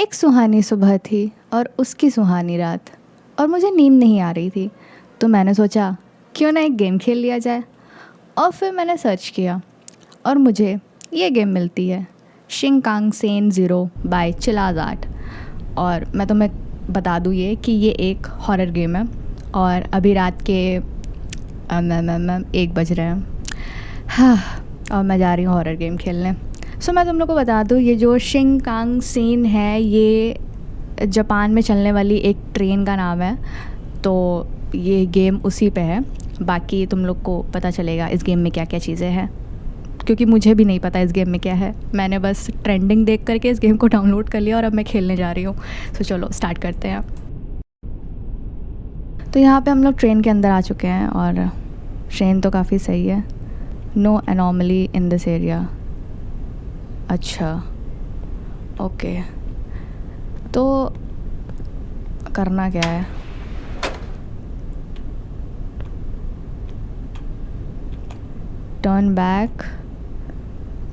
एक सुहानी सुबह थी और उसकी सुहानी रात, और मुझे नींद नहीं आ रही थी, तो मैंने सोचा क्यों ना एक गेम खेल लिया जाए। और फिर मैंने सर्च किया और मुझे ये गेम मिलती है, शिंकांग सेन ज़ीरो बाय चिलाज आर्ट। और मैं तुम्हें बता दूँ ये कि ये एक हॉरर गेम है और अभी रात के 1 बज रहे हैं। हाँ, और मैं जा रही हूँ हॉरर गेम खेलने। सो मैं तुम लोग को बता दूँ, ये जो शिंकांग सेन है ये जापान में चलने वाली एक ट्रेन का नाम है, तो ये गेम उसी पे है। बाकी तुम लोग को पता चलेगा इस गेम में क्या क्या चीज़ें हैं, क्योंकि मुझे भी नहीं पता इस गेम में क्या है। मैंने बस ट्रेंडिंग देख करके इस गेम को डाउनलोड कर लिया और अब मैं खेलने जा रही हूँ। तो चलो स्टार्ट करते हैं। तो यहाँ पे हम लोग ट्रेन के अंदर आ चुके हैं और ट्रेन तो काफ़ी सही है। No anomaly in this area. अच्छा, ओके, तो करना क्या है? Turn back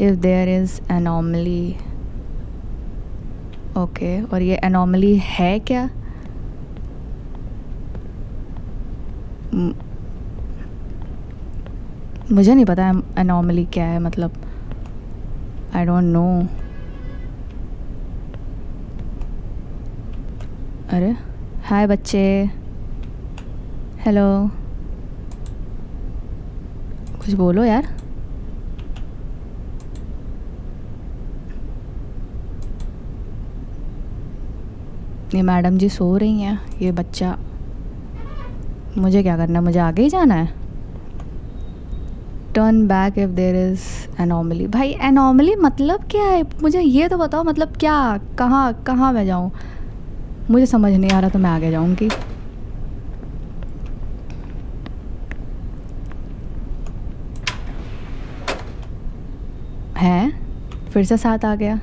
if there is anomaly. Okay, और ये एनॉमली है क्या? मुझे नहीं पता एनॉमली क्या है, मतलब आई डोंट नो। अरे हाय बच्चे, हेलो, कुछ बोलो यार। ये मैडम जी सो रही हैं, ये बच्चा, मुझे क्या करना है? मुझे आगे ही जाना है। Turn back if there is anomaly. भाई एनॉमली मतलब क्या है? मुझे ये तो बताओ, मतलब क्या, कहाँ कहाँ मैं जाऊँ? मुझे समझ नहीं आ रहा, तो मैं आगे जाऊँगी। है फिर से साथ आ गया।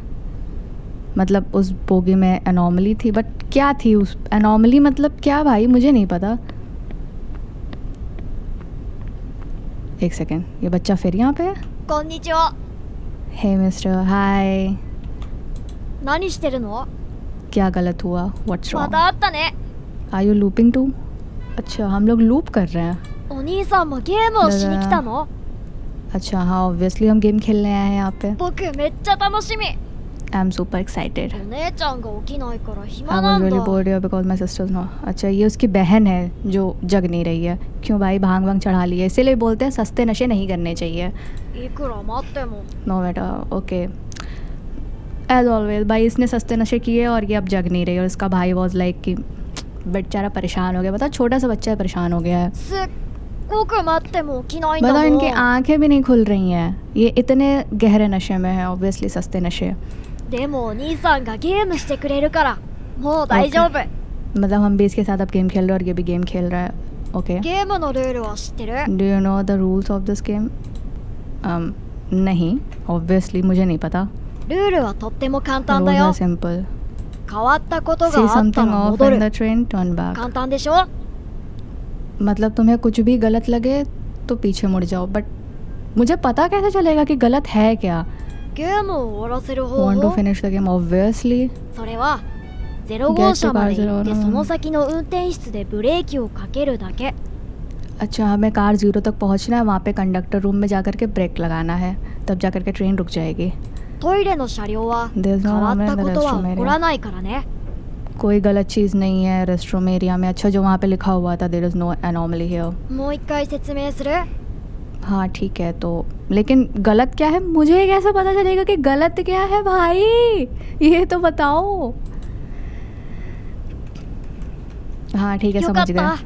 मतलब उस बोगी में एनॉमली थी, बट क्या थी उस एनॉमली? मतलब क्या भाई, मुझे नहीं पता। एक सेकेंड, ये बच्चा फिर यहाँ पे है। こんにちは。 हे मिस्टर, हाय। 何してるの？ क्या गलत हुआ? What's ま wrong? た会ったね。 are you looping too? अच्छा, हम लोग लूप कर रहे हैं। お兄さんもゲームをしに来たの？ अच्छा हाँ, ऑब्वियसली हम गेम खेलने आए हैं यहाँ पे। 僕めっちゃ楽しみ。 I am super excited. お姉ちゃんが起きないから暇 I な was ん really だ。 bored here because my sisters no. अच्छा, ये उसकी बहन है जो जग नहीं रही है। क्यों भाई, भांग वांग चढ़ा ली है, इसीलिए बोलते हैं सस्ते नशे नहीं करने चाहिए। いくら待っても。 नो बेटा, ओके। एज ऑलवेज भाई, इसने सस्ते नशे किए और ये अब जग नहीं रही, और इसका भाई वॉज लाइक कि बेचारा परेशान हो गया। बता, छोटा सा बच्चा है, परेशान हो गया है। すっごく待っても起きないんだ बता, もん。 इनकी आंखें भी नहीं खुल रही हैं, ये इतने गहरे नशे में है, ऑब्वियसली सस्ते नशे। でもお兄さんがゲームしてくれるからもう大丈夫。 मतलब हम भी इसके साथ अब गेम खेल रहे हैं और ये भी गेम खेल रहा है। Okay, ゲームのルールは知ってる？ do you know the rules of this game? नहीं, ऑब्वियसली मुझे नहीं पता। ルールはとっても簡単 rules だ are よ。 simple. 変わったことが see あった something ら off 戻 in る。 the train, turn back. 簡単でしょ？ मतलब तुम्हें कुछ भी गलत लगे तो पीछे मुड़ जाओ, बट मुझे पता कैसे चलेगा कि गलत है क्या? ゲームを終わらせる方 Want to 法？ finish the game? Obviously. それは0号車まで行ってその先の運転室でブレーキをかけるだけ。 अच्छा, हमें कार 0 तक पहुंचना है, वहाँ पे कंडक्टर रूम में जाकर के ब्रेक लगाना है, तब जाकर के ट्रेन रुक जाएगी। トイレの車両は There's 変 no わっ room た in the ことは restroom 起こら area. ないからね。 कोई गलत चीज़ नहीं है रेस्ट रूम एरिया में। अच्छा, जो वहाँ पे लिखा हुआ था, there is no anomaly here. もう一回説明する？ हाँ ठीक है, तो लेकिन गलत क्या है? मुझे कैसे पता चलेगा कि गलत क्या है भाई? ये तो बताओ। हाँ ठीक है, よかっ समझ गए। た。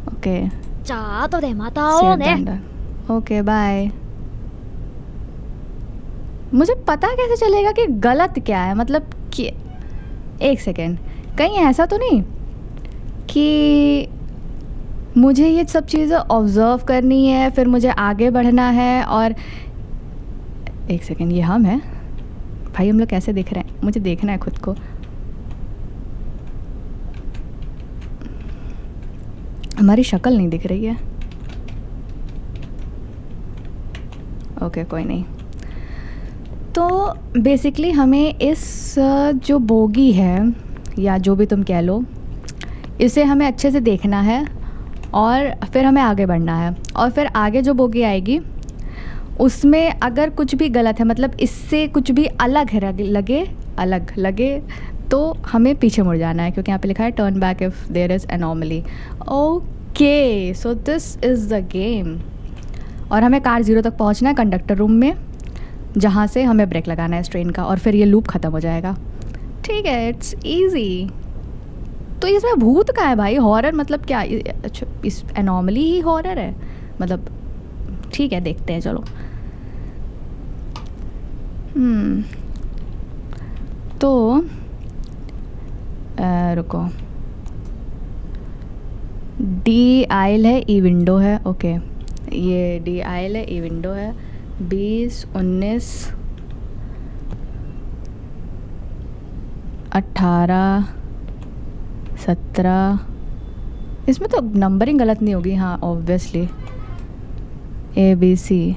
ओके, じゃあ後でまた会おうね。 ओके बाय। मुझे पता कैसे चलेगा कि गलत क्या है? मतलब कि एक सेकेंड, कहीं ऐसा तो नहीं कि मुझे ये सब चीज़ें ऑब्ज़र्व करनी है, फिर मुझे आगे बढ़ना है? और एक सेकेंड, ये हम हैं भाई, हम लोग कैसे दिख रहे हैं? मुझे देखना है खुद को। हमारी शक्ल नहीं दिख रही है। ओके, कोई नहीं। तो बेसिकली हमें इस जो बोगी है या जो भी तुम कह लो, इसे हमें अच्छे से देखना है और फिर हमें आगे बढ़ना है। और फिर आगे जो बोगी आएगी उसमें अगर कुछ भी गलत है, मतलब इससे कुछ भी अलग लगे तो हमें पीछे मुड़ जाना है, क्योंकि यहाँ पे लिखा है turn back if there is anomaly. Okay, so this is the game. और हमें कार 0 तक पहुँचना है, कंडक्टर रूम में, जहाँ से हमें ब्रेक लगाना है इस ट्रेन का, और फिर ये लूप ख़त्म हो जाएगा। ठीक है, इट्स ईजी। तो इसमें भूत का है भाई, हॉरर मतलब क्या? अच्छा, इस एनॉमली ही हॉरर है मतलब? ठीक है, देखते हैं, चलो। तो रुको, डी आइल है, ई विंडो है। ओके, ये डी आइल है, ई विंडो है। 20, 19, 18, 17। इसमें तो नंबरिंग गलत नहीं होगी, हाँ obviously. ABC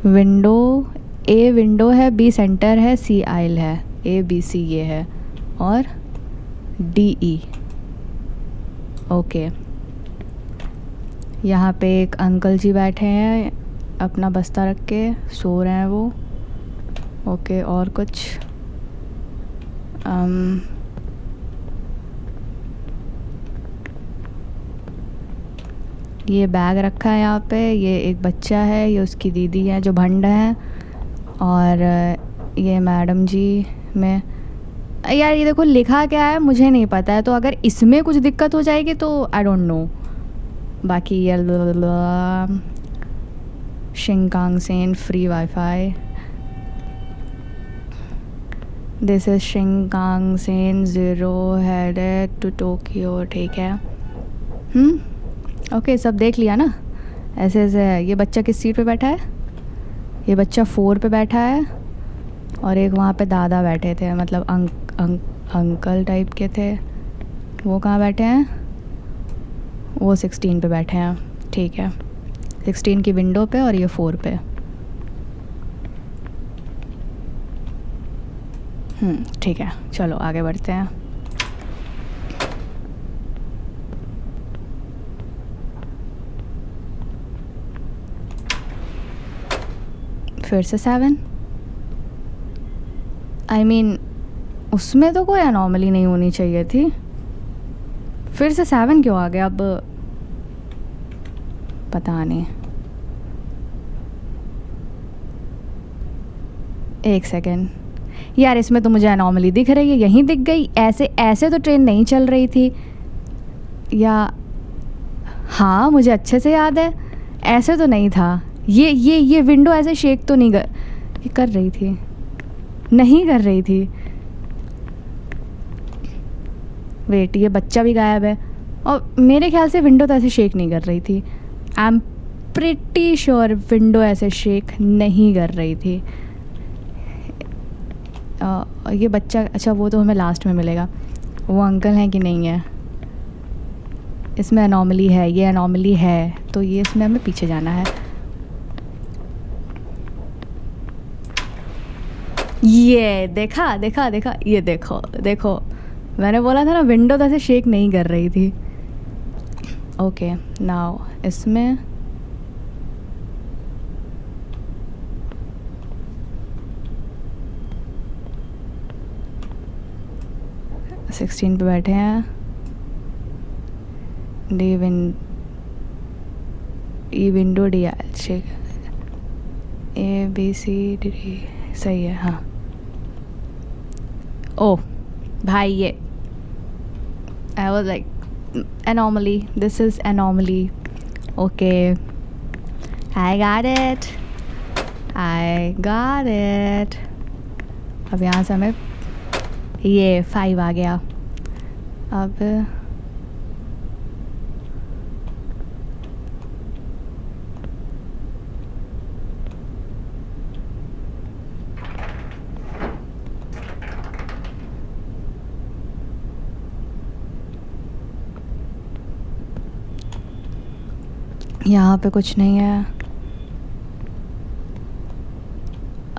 window, a window है, बी सेंटर है, सी आइल है, ABC ये है, और DE। ओके, यहाँ पे एक अंकल जी बैठे हैं अपना बस्ता रख के, सो रहे हैं वो। ओके, और कुछ ये बैग रखा है यहाँ पे। ये एक बच्चा है, ये उसकी दीदी है जो भंड है, और ये मैडम जी में यार ये देखो लिखा क्या है मुझे नहीं पता है, तो अगर इसमें कुछ दिक्कत हो जाएगी तो आई डोंट नो। बाकी ये Shinkansen free wifi, this is Shinkansen 0 headed to Tokyo. ठीक है, ओके, सब देख लिया ना? ऐसे ऐसे है। ये बच्चा किस सीट पे बैठा है? ये बच्चा 4 पे बैठा है, और एक वहाँ पे दादा बैठे थे, मतलब अंकल टाइप के थे। वो कहाँ बैठे हैं? वो 16 पे बैठे हैं। ठीक है, 16 की विंडो पे, और ये 4 पे। ठीक है, चलो आगे बढ़ते हैं। फिर से 7। आई मीन उसमें तो कोई एनॉमली नहीं होनी चाहिए थी, फिर से 7 क्यों आ गया? अब पता नहीं। एक सेकेंड यार, इसमें तो मुझे एनॉमली दिख रही है, यहीं दिख गई। ऐसे तो ट्रेन नहीं चल रही थी, या हाँ मुझे अच्छे से याद है, ऐसे तो नहीं था। ये विंडो ऐसे शेक तो नहीं कर रही थी, नहीं कर रही थी। वेट, ये बच्चा भी गायब है, और मेरे ख्याल से विंडो तो ऐसे शेक नहीं कर रही थी। I am pretty sure window ऐसे शेक नहीं कर रही थी। ये बच्चा, अच्छा वो तो हमें लास्ट में मिलेगा। वो अंकल हैं कि नहीं है? इसमें एनॉमली है, ये एनॉमली है, तो ये इसमें हमें पीछे जाना है। ये देखा, ये देखो मैंने बोला था ना विंडो तो ऐसे शेक नहीं कर रही थी। ओके, नाउ इसमें सिक्सटीन पे बैठे हैं। ई विंडो डी चेक, ABCD सही है, हाँ। ओह भाई, ये I was like anomaly, this is anomaly. Okay, I got it. अब यहाँ से हमें ये 5 आ गया। अब यहाँ पे कुछ नहीं है।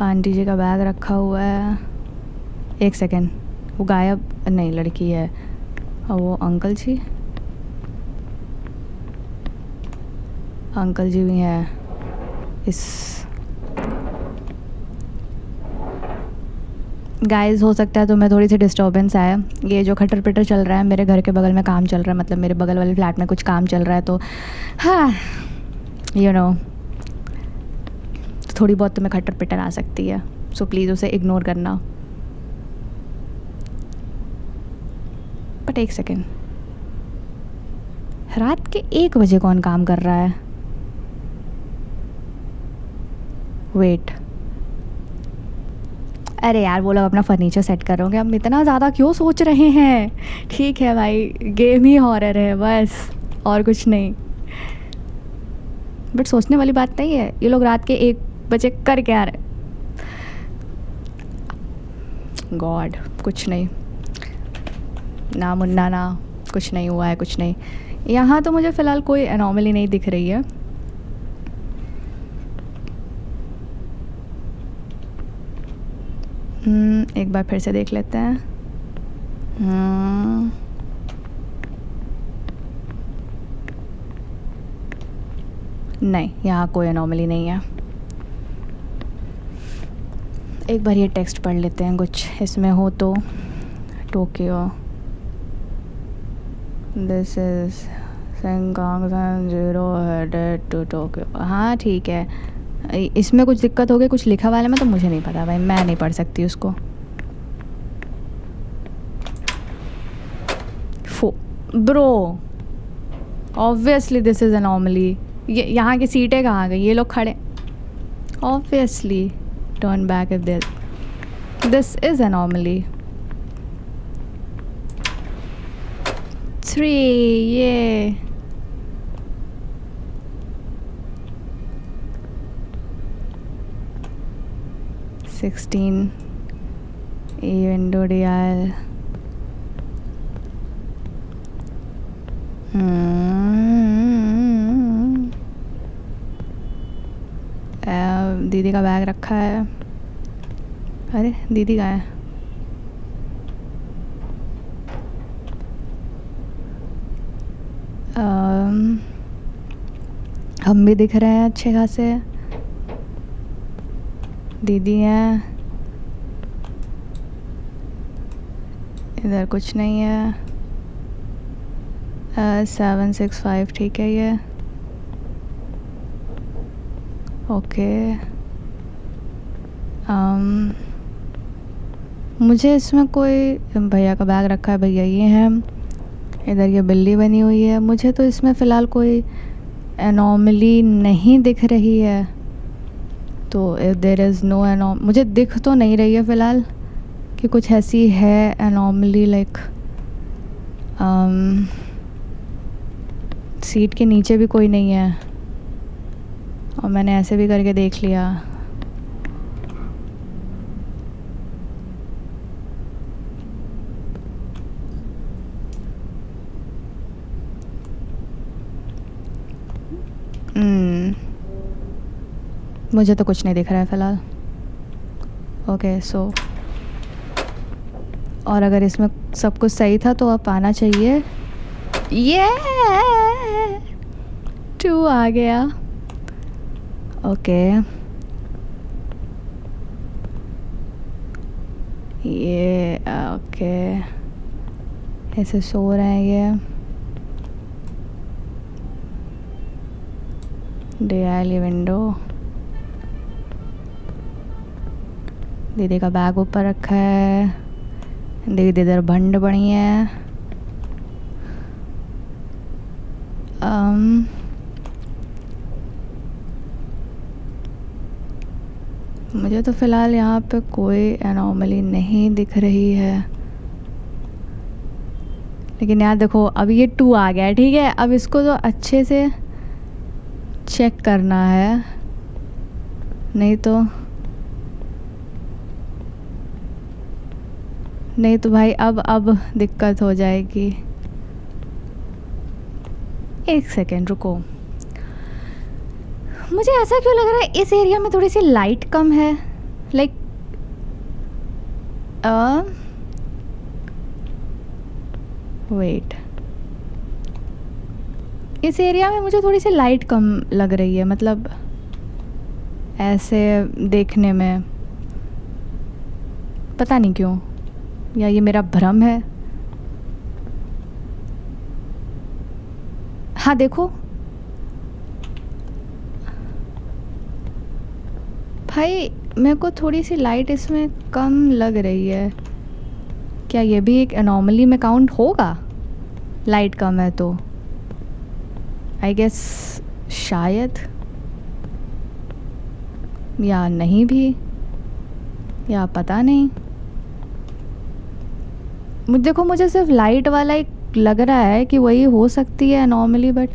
आंटी जी का बैग रखा हुआ है। एक सेकेंड, वो गायब नहीं, लड़की है। और वो अंकल जी भी हैं इस। गाइस हो सकता है तुम्हें थोड़ी सी डिस्टर्बेंस आए। ये जो खटर पिटर चल रहा है, मेरे घर के बगल में काम चल रहा है, मतलब मेरे बगल वाले फ्लैट में कुछ काम चल रहा है, तो हाँ यू नो थोड़ी बहुत तुम्हें खटर पिटर आ सकती है। सो प्लीज़ उसे इग्नोर करना। बट एक सेकेंड, रात के 1 बजे कौन काम कर रहा है? वेट, अरे यार वो लोग अपना फर्नीचर सेट कर रहे होंगे, हम इतना ज़्यादा क्यों सोच रहे हैं? ठीक है भाई, गेम ही हॉरर है बस, और कुछ नहीं। बट सोचने वाली बात नहीं है, ये लोग रात के 1 बजे कर क्या रहे? गॉड, कुछ नहीं, ना मुन्ना ना, कुछ नहीं हुआ है, कुछ नहीं। यहाँ तो मुझे फ़िलहाल कोई एनॉमली नहीं दिख रही है। एक बार फिर से देख लेते हैं। नहीं, यहाँ कोई एनॉमली नहीं है। एक बार ये टेक्स्ट पढ़ लेते हैं, कुछ इसमें हो तो। Tokyo, this is Shinkansen 0 headed to Tokyo. हाँ ठीक है, इसमें कुछ दिक्कत हो गई कुछ लिखा वाले में, तो मुझे नहीं पता भाई, मैं नहीं पढ़ सकती उसको। Bro obviously this is anomaly. ये यहाँ की सीटें कहाँ गई? ये लोग खड़े, obviously turn back if this is anomaly. 3 ये $16 विंडो डियल। दीदी का बैग रखा है। अरे दीदी का है। हम भी दिख रहे हैं अच्छे खासे। दीदी हैं, इधर कुछ नहीं है। 765 ठीक है ये, ओके। मुझे इसमें कोई, भैया का बैग रखा है, भैया ये है। इधर ये बिल्ली बनी हुई है। मुझे तो इसमें फ़िलहाल कोई एनॉमली नहीं दिख रही है, तो इफ़ देयर इज़ नो मुझे दिख तो नहीं रही है फ़िलहाल कि कुछ ऐसी है एनॉमली। लाइक सीट के नीचे भी कोई नहीं है, और मैंने ऐसे भी करके देख लिया। मुझे तो कुछ नहीं दिख रहा है फ़िलहाल। ओके सो, और अगर इसमें सब कुछ सही था तो अब आना चाहिए। ये 2 आ गया, ओके। ये ओके, ऐसे सो रहे हैं ये। डियल विंडो, दीदी का बैग ऊपर रखा है। दीदी इधर भंड बनी है। मुझे तो फ़िलहाल यहाँ पे कोई एनॉमली नहीं दिख रही है। लेकिन यार देखो, अब ये 2 आ गया है, ठीक है। अब इसको तो अच्छे से चेक करना है, नहीं तो भाई अब दिक्कत हो जाएगी। एक सेकेंड रुको, मुझे ऐसा क्यों लग रहा है इस एरिया में थोड़ी सी लाइट कम है। वेट, इस एरिया में मुझे थोड़ी सी लाइट कम लग रही है, मतलब ऐसे देखने में, पता नहीं क्यों, या ये मेरा भ्रम है। हाँ देखो भाई, मेरे को थोड़ी सी लाइट इसमें कम लग रही है। क्या ये भी एक एनॉमली में काउंट होगा? लाइट कम है तो आई गेस, शायद, या नहीं भी, या पता नहीं। देखो मुझे सिर्फ लाइट वाला एक लग रहा है कि वही हो सकती है एनॉमली, बट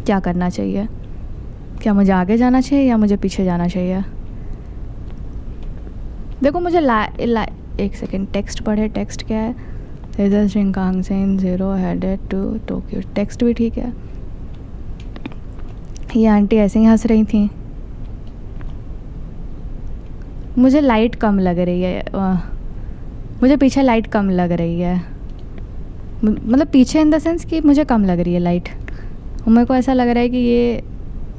क्या करना चाहिए? क्या मुझे आगे जाना चाहिए या मुझे पीछे जाना चाहिए? देखो मुझे एक सेकेंड, टेक्स्ट पढ़े, टेक्स्ट क्या है? इधर शिंकांगसेन 0 हेडेड टू टोक्यो, टेक्स्ट भी ठीक है। ये आंटी ऐसे ही हंस रही थी। मुझे लाइट कम लग रही है, मुझे पीछे लाइट कम लग रही है, मतलब पीछे इन द सेंस कि मुझे कम लग रही है लाइट। मेरे को ऐसा लग रहा है कि ये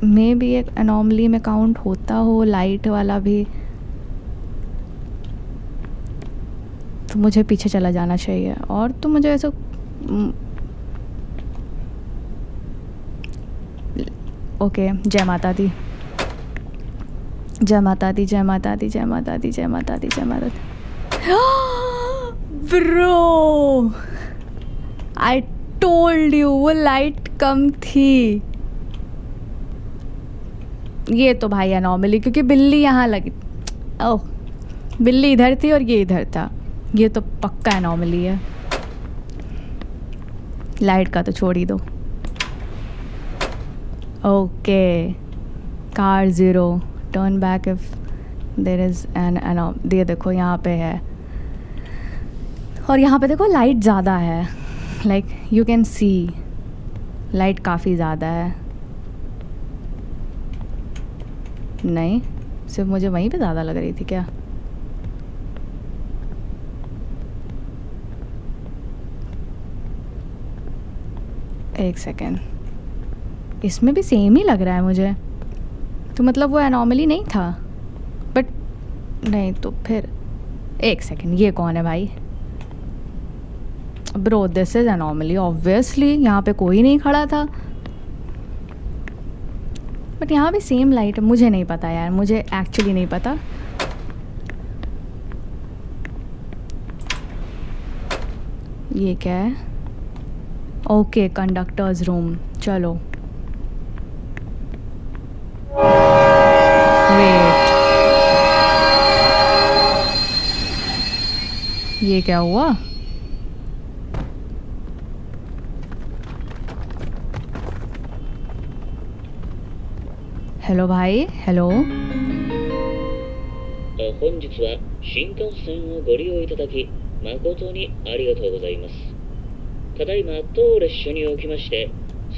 मे भी एक एनॉमली में काउंट होता हो, लाइट वाला भी, तो मुझे पीछे चला जाना चाहिए। और तो मुझे ऐसा ओके, जय माता दी, जय माता दी, जय माता दी, जय माता दी, जय माता दी, जय माता दी। ब्रो, आई टोल्ड यू वो लाइट कम थी। ये तो भाई एनॉमली, क्योंकि बिल्ली यहाँ लगी, ओह बिल्ली इधर थी और ये इधर था, ये तो पक्का एनॉमली है। लाइट का तो छोड़ ही दो। Okay, car 0, turn back if there is an ये देखो यहाँ पे है, और यहाँ पे देखो लाइट ज़्यादा है, like you can see light काफ़ी ज़्यादा है। नहीं, सिर्फ मुझे वहीं पे ज़्यादा लग रही थी क्या? एक सेकेंड, इसमें भी सेम ही लग रहा है मुझे, तो मतलब वो एनॉमली नहीं था, बट नहीं तो फिर एक सेकेंड, ये कौन है भाई? Bro this is anomaly obviously, यहाँ पे कोई नहीं खड़ा था, बट यहाँ भी सेम लाइट है। मुझे नहीं पता यार, मुझे एक्चुअली नहीं पता। ये क्या है? ओके, कंडक्टर्स रूम, चलो। वेट, ये क्या हुआ? हेलो भाई, hello. 本日は新幹線をご利用いただき誠にありがとうございます。ただいま当列車におきまして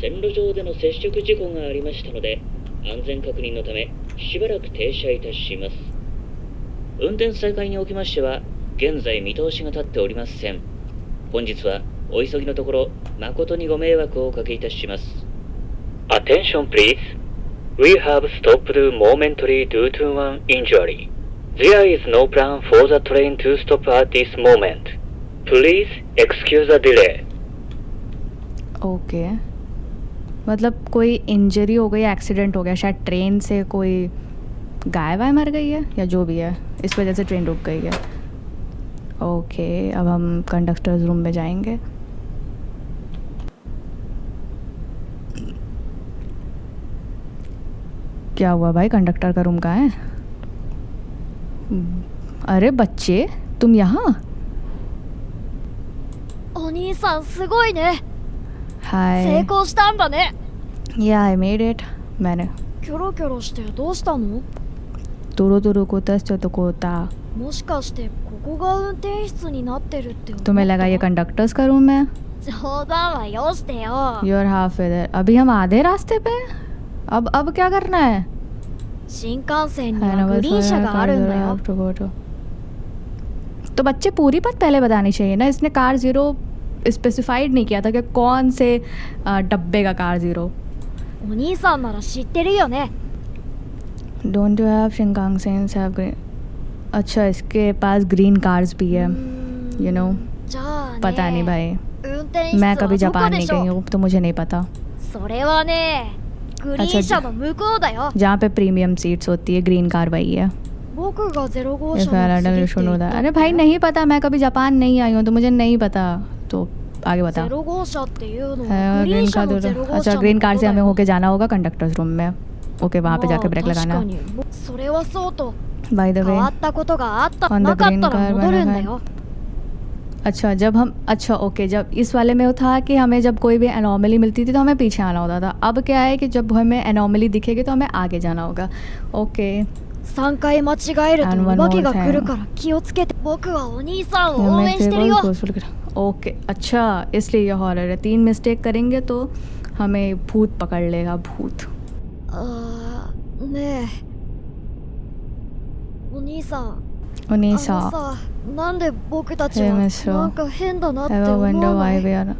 線路上での接触事故がありましたので、安全確認のためしばらく停車いたします。運転再開におきましては現在見通しが立っておりません。本日はお急ぎのところ誠にご迷惑をおかけいたします。Attention please. We have stopped momentary due to one injury. There is no plan for the train to stop at this moment. Please excuse the delay. Okay, मतलब कोई injury हो गई, accident हो गया, शायद train से कोई गाय वाय मर गई है या जो भी है, इस वजह से ट्रेन रुक गई है। ओके, अब हम कंडक्टर्स रूम में जाएंगे। क्या हुआ भाई, कंडक्टर का रूम कहाँ है? अरे बच्चे, तुम यहाँ? お兄さんすごいね。成 हाय, 功したんだね。 या आई मेड इट। मैंने キョロキョロしてどうしたの？ तुरु तुरु को तस तो कोता। もしかしてここが運転室になってるって思った？ तुम्हें लगा ये कंडक्टर्स का रूम है? 冗談はよしてよ。 यूर हाफ इधर। अभी हम आधे रास्ते पे हैं। अब क्या करना है? 新幹線にはグリーン車があるんだよ。 तो बच्चे पूरी बात पहले बतानी चाहिए ना. इसने कार ज़ीरो स्पेसिफाइड नहीं किया था कि कौन से डब्बे का car zero. お兄さんなら知ってるよね。 don't you have Shinkansen have green. अच्छा इसके पास ग्रीन कार्स भी है. यू नो じゃあね。 पता नहीं भाई. 運転室 मैं は कभी どこ जापान で नहीं しょ गई う。 हूँ तो मुझे नहीं पता. それはね、グリーン車の向こうだよ。 जहाँ पे प्रीमियम सीट्स होती है ग्रीन कार वही है. 僕が0号 If 車 I の had 次 done って it, should 言 know った that. っ अरे け？ भाई नहीं पता. मैं कभी जापान नहीं आई हूँ तो मुझे नहीं पता. तो आगे बता. 0号車っていうの है はグリーン ग्रीन 車 कार の तो. 0号 अच्छा 車の ग्रीन こ कार と से だ हमें よ。 होके जाना होगा कंडक्टर्स रूम में. ओके वहाँ पे जाके ब्रेक 確 लगाना. かにそれはそうと by the 変 way. わったことがあった On the なかっ green たら car 戻るんだ मैंने よ。 अच्छा जब हम अच्छा ओके जब इस वाले में वो था कि हमें जब कोई भी एनॉमली मिलती थी तो हमें पीछे आना होता था. अब क्या है कि जब हमें एनॉमली दिखेगी तो हमें आगे जाना होगा. Okay 3回間違えると And お one 化け more が来る thing. から気をつけて。僕はお兄さんを応援してるよ。 okay अच्छा इसलिए ये हॉरर है. 3 मिस्टेक करेंगे तो हमें भूत पकड़ लेगा. भूत. ねえお兄さん、 उन्हीं あ सा のさ、なんで僕たち Hey, は Miss Ro. なんか変だなって Ever 思わ wonder な why い？ we are.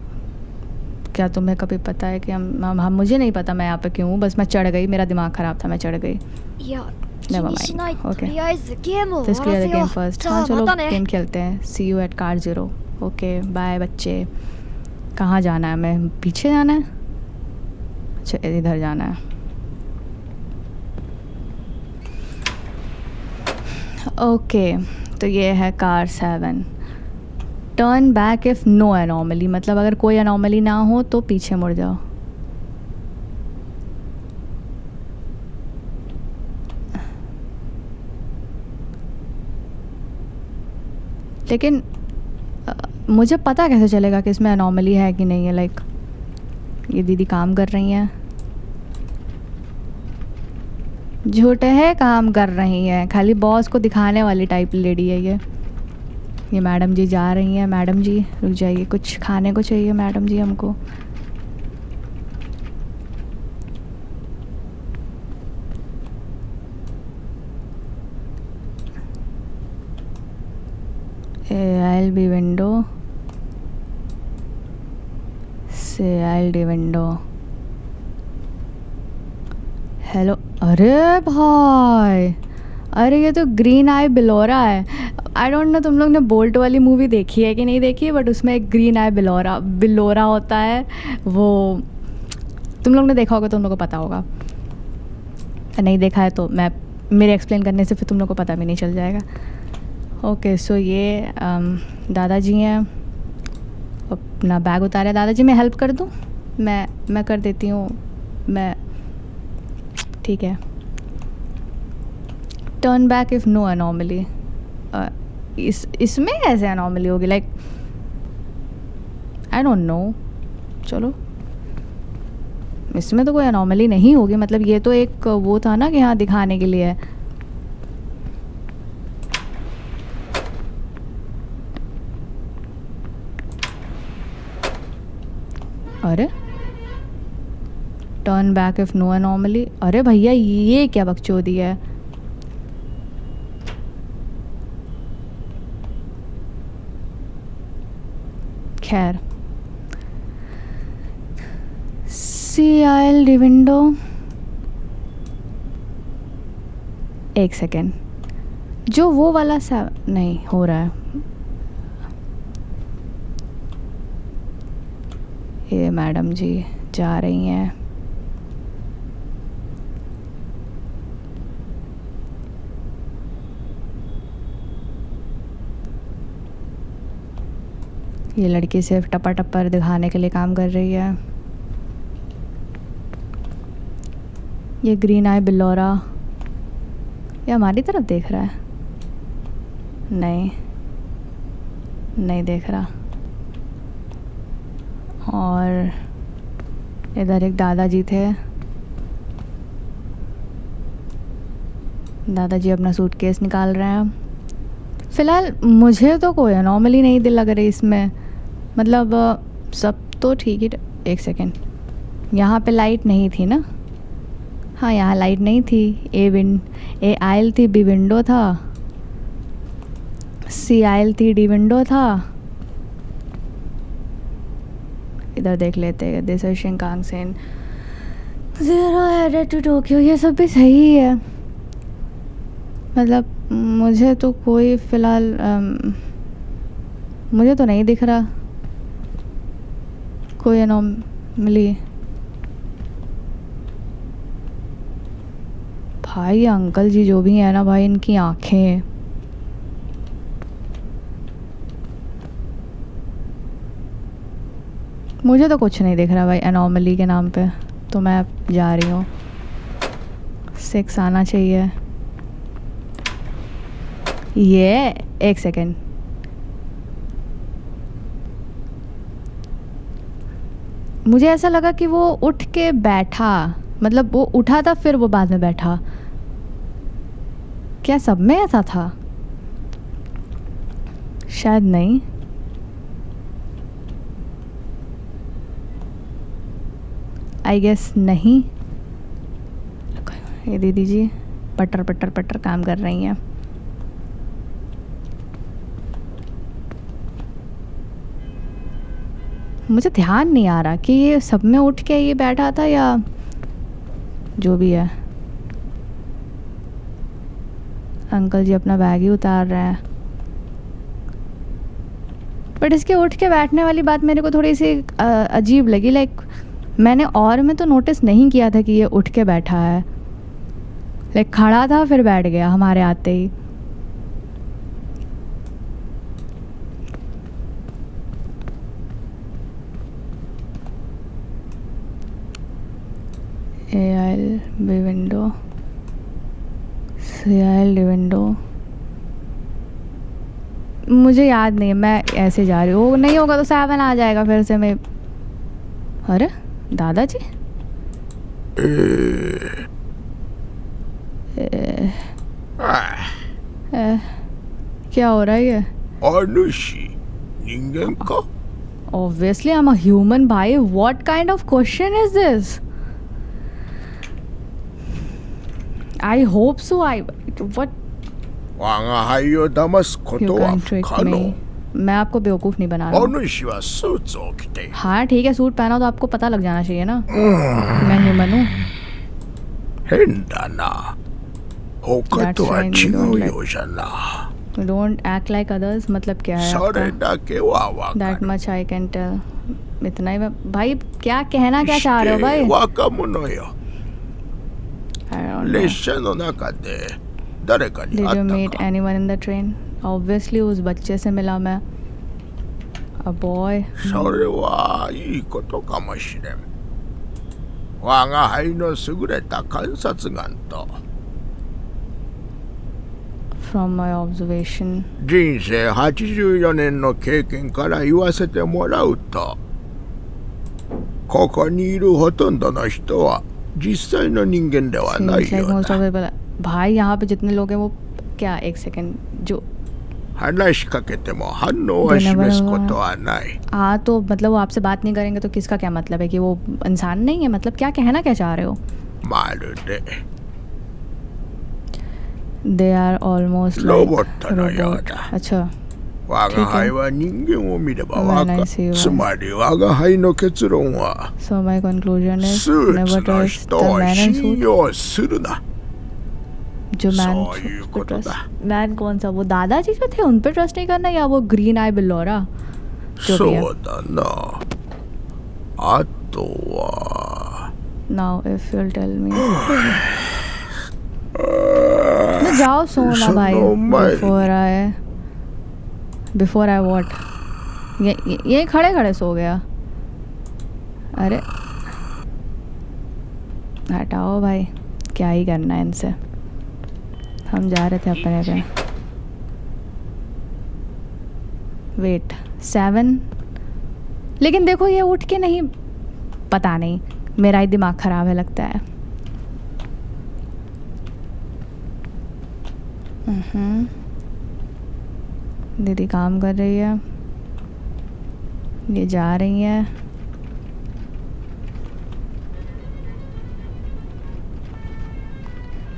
क्या तुम्हें कभी पता है कि हम मुझे नहीं पता मैं यहाँ पे क्यों हूँ. बस मैं चढ़ गई. मेरा दिमाग ख़राब था. मैं चढ़ गई. いや、気 Never にし mind. ない。 Okay. とりあえずゲームを तो 終わ इसके ら लिए せよ गेम う。 फर्स्ट. じゃ हाँ あ चलो またね。 गेम खेलते हैं. See you at car zero. Okay bye बच्चे. कहाँ जाना है. मैं पीछे जाना है. अच्छा इधर जाना है. ओके तो ये है car 7. Turn back if no anomaly. मतलब अगर कोई एनॉमली ना हो तो पीछे मुड़ जाओ. लेकिन मुझे पता कैसे चलेगा कि इसमें एनॉमली है कि नहीं है. लाइक ये दीदी काम कर रही हैं. झूठे है काम कर रही हैं. खाली बॉस को दिखाने वाली टाइप लेडी है ये मैडम जी जा रही हैं. मैडम जी रुक जाइए. कुछ खाने को चाहिए मैडम जी हमको. I'll be window से I'll be window. हेलो. अरे भाई अरे ये तो ग्रीन आई बिलोरा है. आई डोंट नो तुम लोग ने बोल्ट वाली मूवी देखी है कि नहीं देखी है. बट उसमें एक ग्रीन आई बिलोरा होता है. वो तुम लोग ने देखा होगा. तुम लोग को पता होगा. नहीं देखा है तो मैं मेरे एक्सप्लेन करने से फिर तुम लोग को पता भी नहीं चल जाएगा. ओके सो ये दादाजी हैं. अपना बैग उतारे. दादाजी मैं हेल्प कर दूँ. मैं कर देती हूँ. मैं ठीक है. Turn back if no anomaly. इसमें कैसे एनॉमली होगी. Like I don't know. चलो इसमें तो कोई एनॉमली नहीं होगी. मतलब ये तो एक वो था ना कि हाँ दिखाने के लिए है. अरे turn back if no anomaly. अरे भैया ये क्या बकचोदी है. खैर सी आई डी विंडो. एक सेकेंड. जो वो वाला सा नहीं हो रहा है. ये मैडम जी जा रही हैं. ये लड़की सिर्फ टप्पा टप्पर दिखाने के लिए काम कर रही है. ये ग्रीन आई बिलोरा ये हमारी तरफ देख रहा है. नहीं देख रहा. और इधर एक दादाजी थे. दादाजी अपना सूटकेस निकाल रहे हैं. फ़िलहाल मुझे तो कोई एनॉमली नहीं दिल लग रही इसमें. मतलब सब तो ठीक ही. एक सेकेंड. यहाँ पे लाइट नहीं थी ना. हाँ यहाँ लाइट नहीं थी। ए आयल थी, बी विंडो था, सी आयल थी, डी विंडो था। इधर देख लेते हैं। This is Shinkansen 0 headed to Tokyo. ये सब भी सही है, मतलब मुझे तो कोई फ़िलहाल मुझे तो नहीं दिख रहा कोई एनोमली। भाई ये अंकल जी जो भी है ना भाई, इनकी आँखें, मुझे तो कुछ नहीं दिख रहा भाई एनोमली के नाम पे। तो मैं अब जा रही हूँ। 6 आना चाहिए। ये एक सेकेंड, मुझे ऐसा लगा कि वो उठ के बैठा, मतलब वो उठा था फिर वो बाद में बैठा। क्या सब में ऐसा था? शायद नहीं। आई गेस नहीं। ये दीदी जी पटर पटर पटर काम कर रही हैं। मुझे ध्यान नहीं आ रहा कि ये सब में उठ के ये बैठा था या जो भी है। अंकल जी अपना बैग ही उतार रहे हैं। बट इसके उठ के बैठने वाली बात मेरे को थोड़ी सी अजीब लगी। लाइक मैंने और में तो नोटिस नहीं किया था कि ये उठ के बैठा है। लाइक खड़ा था फिर बैठ गया हमारे आते ही। AL B window, CL D window. मुझे याद नहीं है, मैं ऐसे जा रही हूँ। वो नहीं होगा तो 7 आ जाएगा फिर से। मैं अरे दादाजी क्या हो रहा है ये? अनुषी निंगन का? Obviously I'm a human भाई। What kind of question is this? I hope so. What? 我が輩を騙すこ You とは can't 不 trick 可能 me. मैं आपको बेवकूफ़ नहीं बना रहा हूँ। 主はスーツを着ている हाँ ठीक है, सूट पहना हो तो आपको पता लग जाना चाहिए ना मैं ह्यूमन हूँ। 変だな他とは違うようじゃな Don't act like others मतलब क्या है それ आपका? だけはわか That る much I can tell. इतना ही मैं भाई क्या कहना क्या चाह रहे हो भाई? 若者よ I don't know. 列車の中で誰かに Did 会 you った meet か anyone in the train? Obviously उस बच्चे से मिला मैं। A boy. それはいいことかもしれん我が輩の優れた観察眼と From my observation. 人生84年の経験から言わせてもらうとここにいるほとんどの人は実際の人間ではない Seems like よう most of だ the people. भाई यहाँ पे जितने लोग हैं वो क्या एक सेकेंड जो 話しかけても反応は示すことはない हाँ तो मतलब वो आपसे बात नहीं करेंगे तो किसका क्या मतलब है कि वो इंसान नहीं है? मतलब क्या कहना क्या चाह रहे हो? まるで They are almost like ロボットのよう robot. だ अच्छा 我が輩は人間を見ればわか When I る see one. つまり我が輩の結論は so my conclusion is スー never ツの trust 人 the を man in 信 suit. 用するな जो मैन そういうことだ मैन कौन सा? वो दादाजी जो थे उन पे ट्रस्ट नहीं करना या वो ग्रीन आई बिल्लोरा जो भी है? そうだなあとは Now if you'll tell me. तो जाओ सोना भाई before I what? ये खड़े खड़े सो गया। अरे हटाओ भाई, क्या ही करना है इनसे। हम जा रहे थे अपने पे। वेट 7 लेकिन देखो ये उठ के नहीं, पता नहीं मेरा ही दिमाग ख़राब है लगता है। दीदी काम कर रही है, ये जा रही है।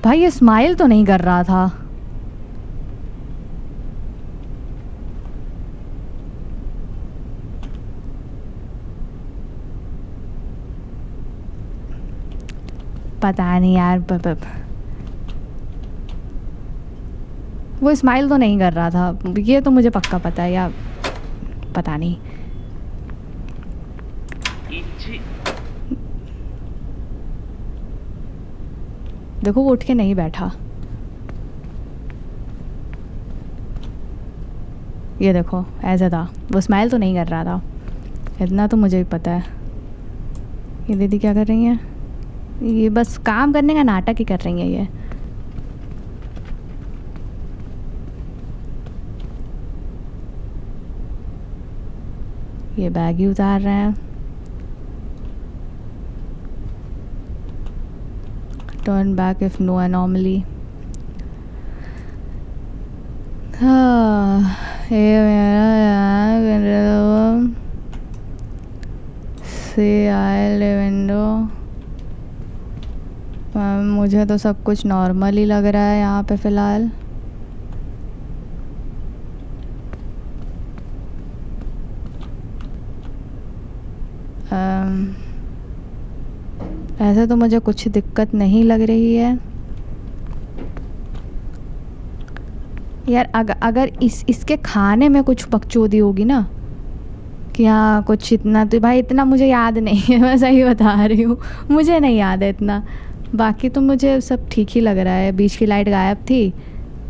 भाई ये स्माइल तो नहीं कर रहा था। पता नहीं यार, वो स्माइल तो नहीं कर रहा था, ये तो मुझे पक्का पता है, या पता नहीं। 1 देखो वो उठ के नहीं बैठा, ये देखो ऐसा था, वो स्माइल तो नहीं कर रहा था, इतना तो मुझे भी पता है। ये दीदी क्या कर रही हैं? ये बस काम करने का नाटक ही कर रही हैं ये। ये बैग ही उतार रहे हैं। Turn back if no anomaly. Window. मुझे तो सब कुछ नॉर्मल ही लग रहा है यहाँ पे फ़िलहाल। ऐसे तो मुझे कुछ दिक्कत नहीं लग रही है यार। अगर इसके खाने में कुछ बकचोदी होगी ना कि हाँ कुछ, इतना तो भाई इतना मुझे याद नहीं है, मैं सही बता रही हूँ, मुझे नहीं याद है इतना। बाकी तो मुझे सब ठीक ही लग रहा है। बीच की लाइट गायब थी,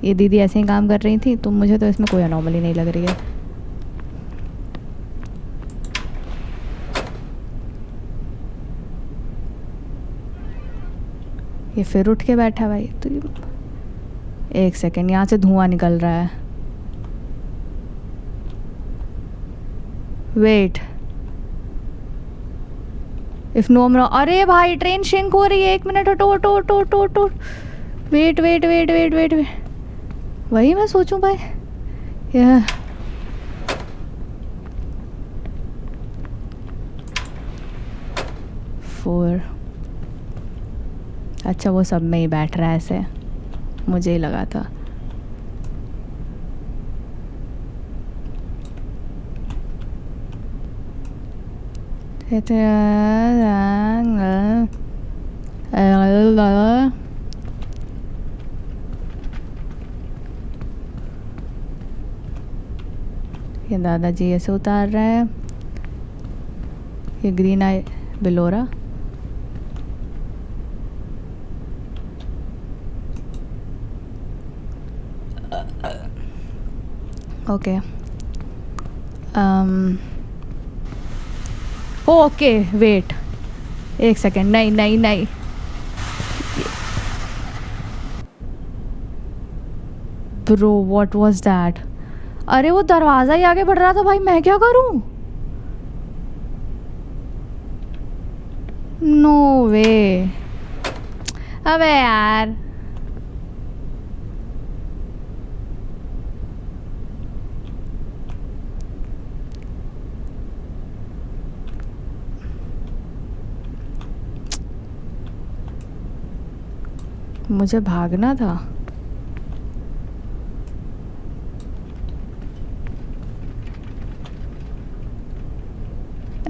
ये दीदी ऐसे ही काम कर रही थी, तो मुझे तो इसमें कोई अनोमली नहीं लग रही है। ये फिर उठ के बैठा भाई, तो एक सेकेंड, यहाँ से धुआं निकल रहा है। वेट, इफ नो, अरे भाई ट्रेन शिंक हो रही है, 1 मिनट, हटो हटो हटो हटो हटो। Wait wait wait wait wait wait, वही मैं सोचूं भाई। यह फोर, अच्छा वो सब में ही बैठ रहा है ऐसे, मुझे ही लगा था। ये दादाजी ऐसे उतार रहे हैं। ये ग्रीन आई बिलोरा, ओके ओके वेट, एक सेकेंड, नहीं नहीं नहीं, ब्रो व्हाट वाज दैट? अरे वो दरवाज़ा ही आगे बढ़ रहा था भाई, मैं क्या करूं? नो वे, अबे यार मुझे भागना था।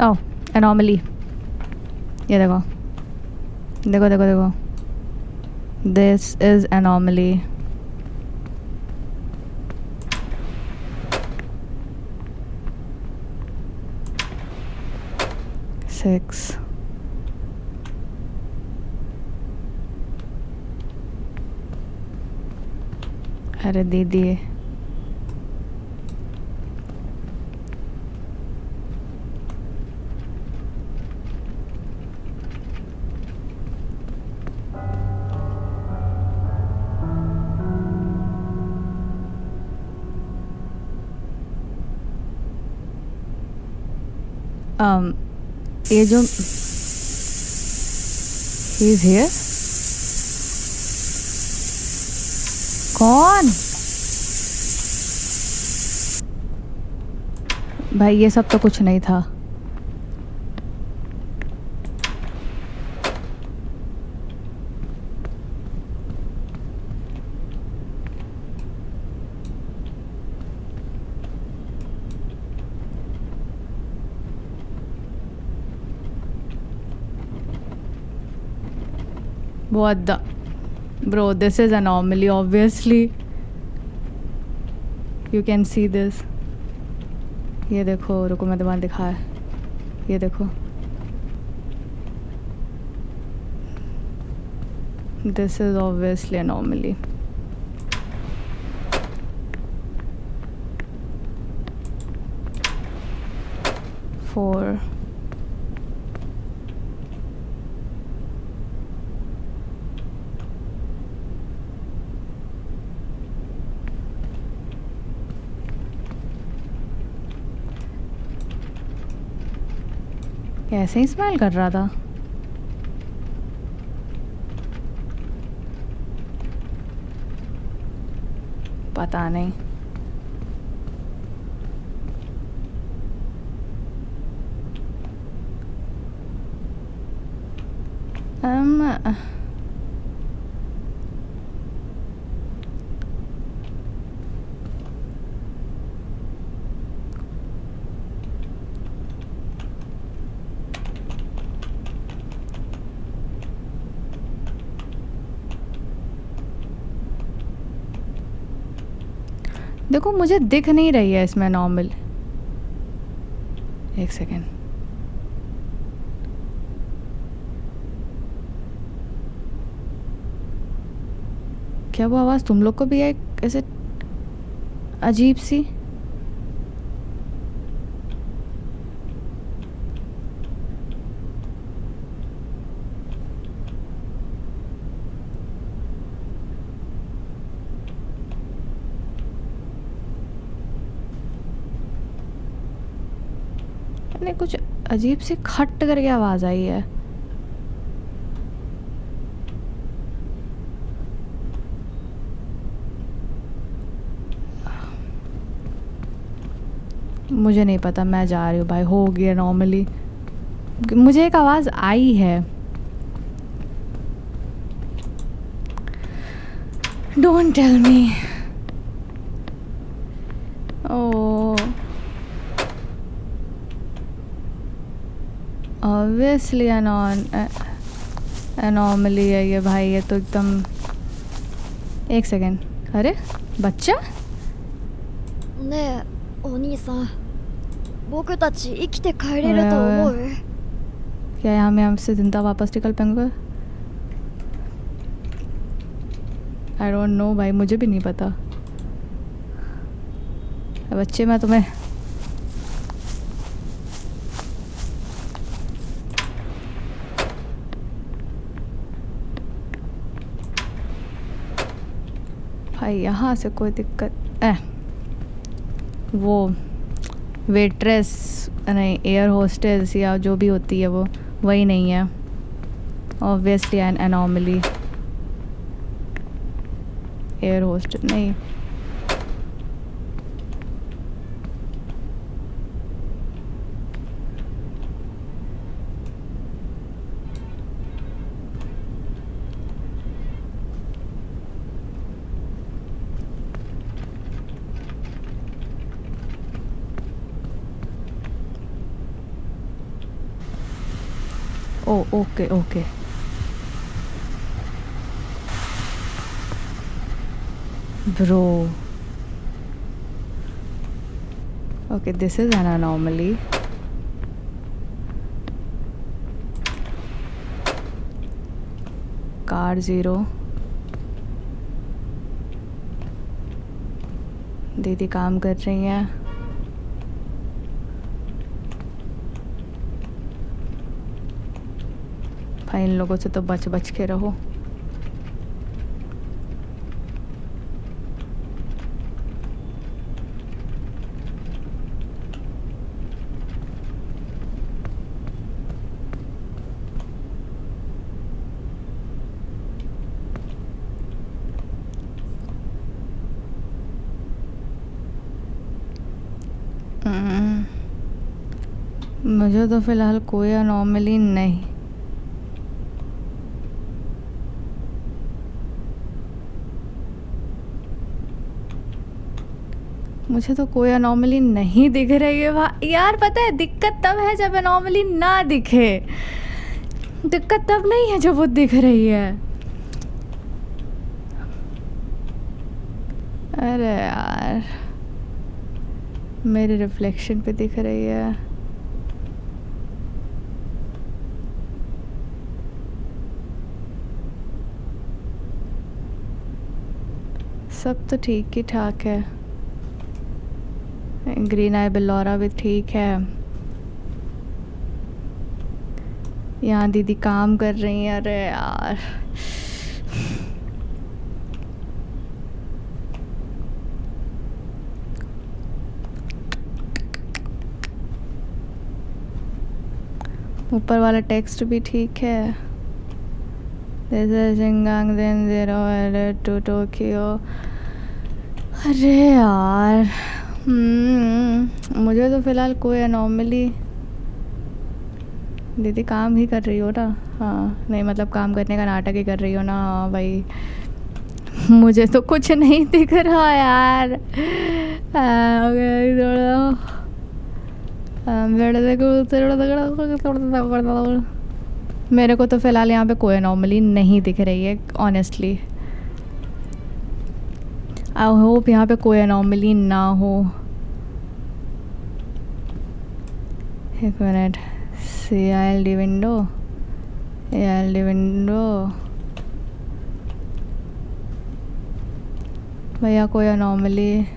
ओह एनॉमली, ये देखो देखो देखो देखो, दिस इज एनॉमली। सिक्स, अरे दीदी ये जो ही इज हियर, कौन भाई? ये सब तो कुछ नहीं था। What the bro, this is anomaly obviously. You can see this. ये देखो, रुको मैं तुम्हें दिखा, ये देखो, this is obviously anomaly. Four. ऐसे ही स्माइल कर रहा था. पता नहीं. देखो मुझे दिख नहीं रही है इसमें नॉर्मल. एक सेकेंड. क्या वो आवाज़ तुम लोग को भी है ऐसे अजीब सी? नहीं, कुछ अजीब सी खट करके आवाज़ आई है. मुझे नहीं पता, मैं जा रही हूँ भाई. हो गया नॉर्मली. मुझे एक आवाज़ आई है. Don't tell me. Oh, obviously anomaly है ये भाई. ये तो एकदम. एक सेकेंड. अरे बच्चा. ねえお兄さん、僕たち生きて帰れると思う？ क्या यहाँ में हमसे जिंदा वापस निकल पाएंगे? आई डोंट नो भाई, मुझे भी नहीं पता. बच्चे मैं तुम्हें भाई यहाँ से कोई दिक्कत वो वेट्रेस नहीं, एयर होस्टेस या जो भी होती है वो वही नहीं है. Obviously an anomaly. Air hostess नहीं. Oh okay okay. Bro okay, this is an anomaly. Car 0. दीदी काम कर रही हैं. भाई इन लोगों से तो बच बच के रहो. मुझे तो फ़िलहाल कोई अनॉमली नहीं. मुझे तो कोई अनॉमली नहीं दिख रही है भाई. यार पता है दिक्कत तब है जब अनॉमली ना दिखे. दिक्कत तब नहीं है जब वो दिख रही है. अरे यार, मेरे रिफ्लेक्शन पे दिख रही है। सब तो ठीक ही ठाक है। ग्रीन आई बेलोरा भी ठीक है। यहाँ दीदी काम कर रही हैं। अरे यार, ऊपर वाला टेक्स्ट भी ठीक है। This is Shinkansen 0 to Tokyo। अरे यार, मुझे तो फ़िलहाल कोई अनोमली। दीदी काम ही कर रही हो ना? हाँ, नहीं मतलब काम करने का नाटक ही कर रही हो ना? हाँ भाई, मुझे तो कुछ नहीं दिख रहा यार। मेरे को तो फ़िलहाल यहाँ पे कोई अनोमली नहीं दिख रही है ऑनेस्टली। आई होप यहाँ पे कोई अनोमली ना हो। एक minute, CILD window, ALD window. भैया कोई अनोमली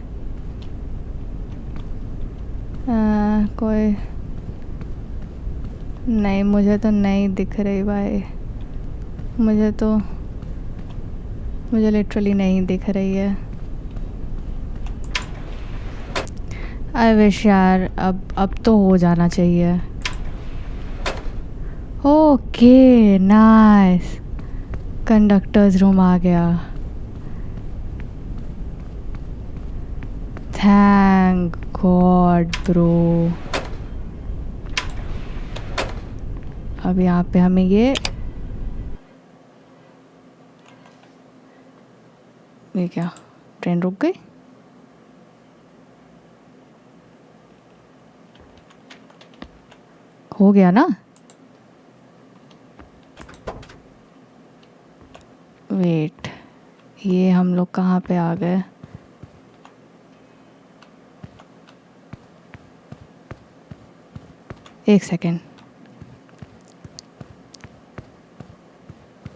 कोई नहीं, मुझे तो नहीं दिख रही भाई। मुझे लिटरली नहीं दिख रही है। आई विश यार अब तो हो जाना चाहिए। ओके नाइस, कंडक्टर्स रूम आ गया। Thank God bro. अब यहाँ पे हमें ये क्या, ट्रेन रुक गई? हो गया ना? वेट, ये हम लोग कहाँ पे आ गए? एक सेकेंड,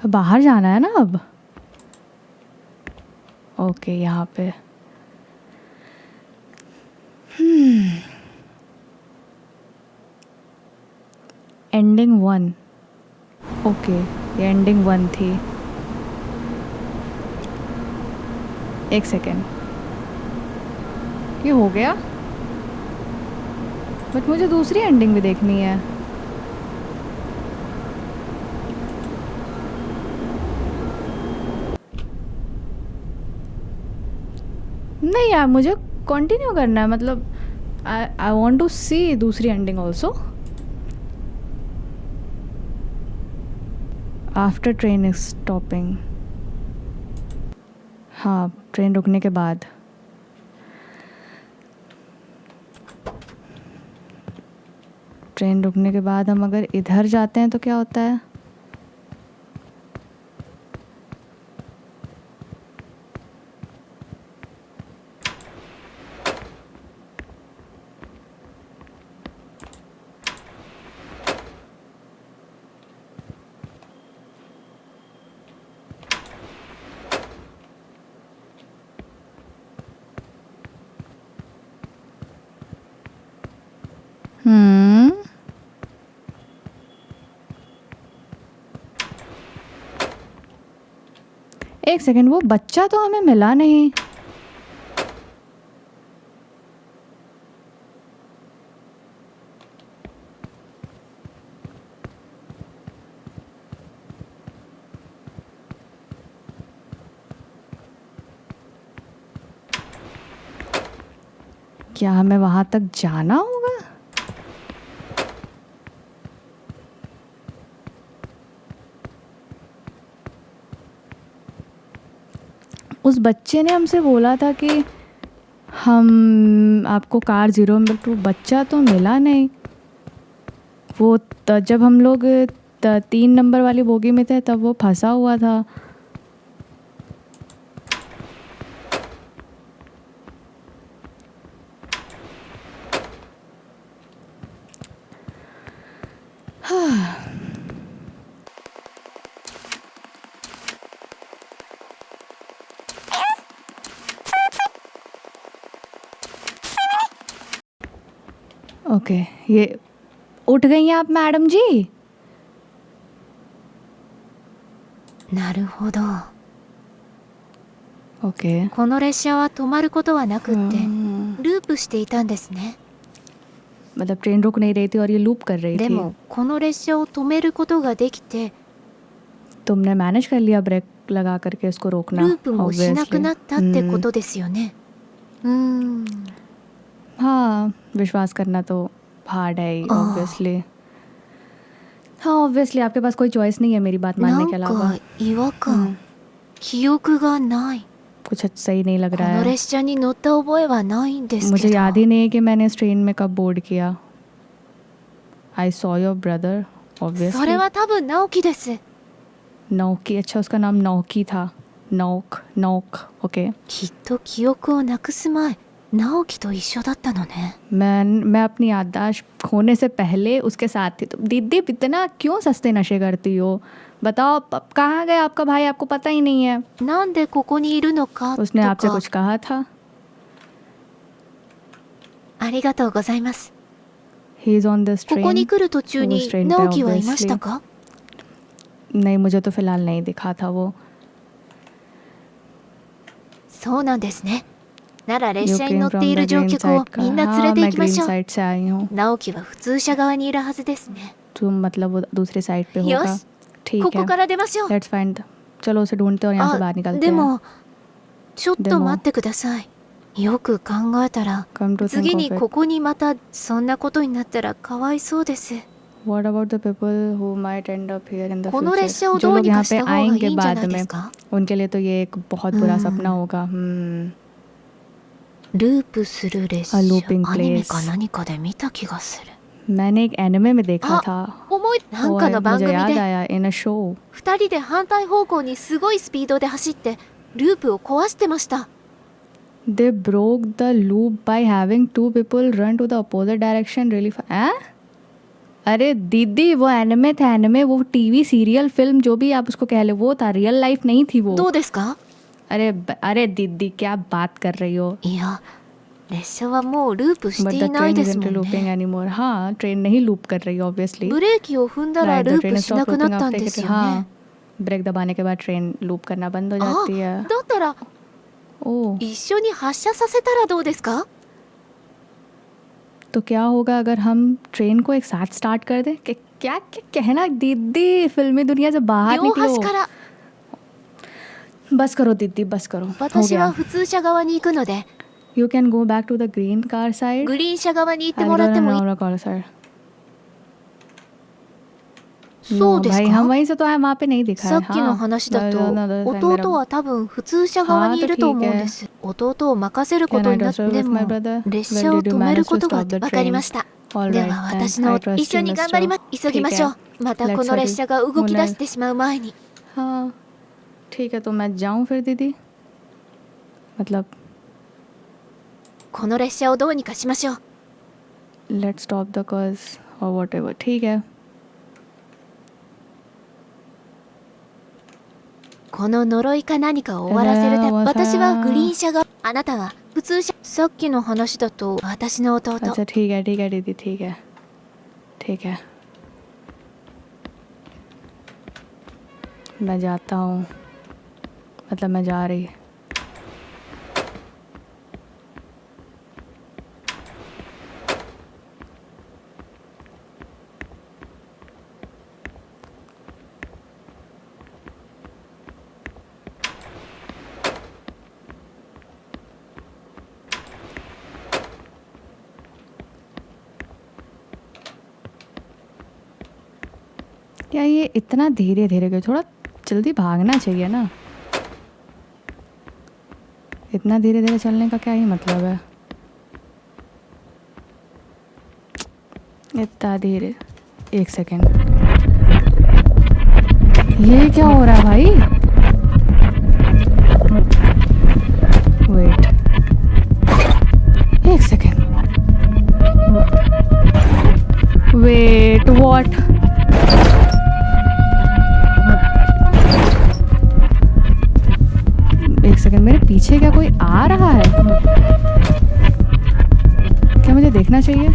बाहर जाना है ना अब? ओके, यहाँ पे एंडिंग 1। ओके, ये एंडिंग 1 थी। एक सेकेंड, ये हो गया, बट मुझे दूसरी एंडिंग भी देखनी है। नहीं यार, मुझे कंटिन्यू करना है। मतलब आई वांट टू सी दूसरी ending also after train is stopping. हाँ, ट्रेन रुकने के बाद। ट्रेन रुकने के बाद हम अगर इधर जाते हैं तो क्या होता है? एक सेकेंड, वो बच्चा तो हमें मिला नहीं। क्या हमें वहां तक जाना होगा? उस बच्चे ने हमसे बोला था कि हम आपको कार 0 में, बट वो बच्चा तो मिला नहीं। वो जब हम लोग 3 नंबर वाली बोगी में थे तब वो फंसा हुआ था। ओके, ये उठ गई हैं आप मैडम जी? なるほど。 ओके। この列車は止まることはなくって、 हम्म, ループしていたんですね。 मतलब ट्रेन रुक नहीं रही थी और ये लूप कर रही で थी। もこの列車を止めることができて、 तुमने मैनेज कर लिया ब्रेक लगा करके उसको ル रोकना। ープもしなくなったってこ obviously とですよね。हाँ, विश्वास करना तो हार्ड है ही आह। ऑब्वियसली। हाँ ऑब्वियसली आपके पास कोई चॉइस नहीं है मेरी बात な मानने ん के अलावा। か違和感、記憶がない。 कुछ सही नहीं लग こ रहा の है। 列車に乗った覚えはないんですけ मुझे ど。 याद ही नहीं है कि मैंने इस ट्रेन में कब बोर्ड किया। I saw your brother それ obviously. は多分直樹です。 Naoki, अच्छा उसका नाम नौकी था। नौक ओके। きっと記憶をなくす前、直樹と一緒だったのね。 मैं अपनी याददाश्त खोने से पहले उसके साथ थी। तो दीदी इतना क्यों सस्ते नशे करती हो? बताओ अब कहाँ गया आपका भाई, आपको पता ही नहीं है। なんでここにいるのかと उसने आपसे か。 कुछ कहा था? ありがとうございます。 he is on this ここに train. 来る途中に उस ट्रेन पे 直樹はいました obviously か？ नहीं, मुझे तो फिलहाल नहीं दिखा था वो। そうなんですね。なら列 You 車に came 乗って from いる the 乗 green 客を side か。みんな連 हाँ れて मैं 行きま ग्रीन しょう。 साइड से आई हूँ। 直樹は普通車側にいるはずですね。 तुम मतलब वो दूसरी साइड पे よ होगा। し、 ठीक ここ है から出ましょう。 लेट्स फाइंड। चलो उसे ढूंढते और यहाँ से あ बाहर निकलते で हैं। もちょっでもと待ってください。よく考えたら Come to 次 think に of こ it, こにまたそんなことになったらかわいそうです。 what about the people who might end up here in the この列車 future? を जो どう लोग に यहाँ かし पे た方がい आएंगे いんじゃ बाद ないで में すか？ उनके लिए तो ये एक बहुत बुरा हम्म। सपना होगा। ループする列車、 A looping アニメか place 何かで見た気がする。 मैंने एक एनिमे में देखा हाँ, था। 思いなんか और の番 मुझे 組 याद で आया in a show 2人で反対方向にすごいスピードで走ってループを壊してました。 they broke the loop by having two people run to the opposite direction really अरे दीदी वो एनिमे था। एनिमे वो टीवी सीरियल फिल्म जो भी आप उसको कह ले, वो था, रियल लाइफ नहीं थी वो। どうですか？ अरे दीदी क्या बात कर रही हो? いや、列車はもうループし but て the いない train です isn't もん looping ね。 anymore। हाँ ट्रेन नहीं लूप कर रही obviously. ブレーキを踏んだら Right, ル the ー train プ is しな stop くな looping ったん after で it すよ हाँ ね。 ब्रेक दबाने के बाद ट्रेन लूप करना बंद हो あ、 जाती है। だったら ओह 一緒に発車させたらどうですか？ तो क्या होगा अगर हम ट्रेन को एक साथ स्टार्ट कर दें? क्या कहना दीदी, फिल्मी दुनिया से बाहर 両端 निकलो। から。 बस करो दीदी, बस करो। हो 私は गया। 普通車側に行くので You can go back to the green car side. グリーン車側に行って I'll も go らってもいい？ around the car side. そうです भाई हम か？ वहीं से तो है, वहाँ पे नहीं दिखा さ है। っきの話だと 弟は多分普通車側にいると思うんです。弟を任せることになってでも列車を止めることが分かりました。では私の一緒に頑張ります。急ぎましょう。またこの列車が動き出してしまう前に。 हाँ ठीक है, तो मैं जाऊँ फिर दीदी? मतलब この列車をどうにかしましょう。 let's stop the cause or whatever. ठीक है। この呪いか何かを終わらせるため、私はグリーン車側、あなたは普通車。さっきの話だと私の弟。 अच्छा ठीक है दीदी, ठीक है ठीक है। मैं जाता हूँ, मतलब मैं जा रही। क्या ये इतना धीरे धीरे गए? थोड़ा जल्दी भागना चाहिए ना। इतना धीरे धीरे चलने का क्या ही मतलब है? इतना धीरे। एक सेकेंड, ये क्या हो रहा है भाई? वेट, एक सेकेंड, वेट व्हाट? एक सेकंड, मेरे पीछे क्या कोई आ रहा है? क्या मुझे देखना चाहिए?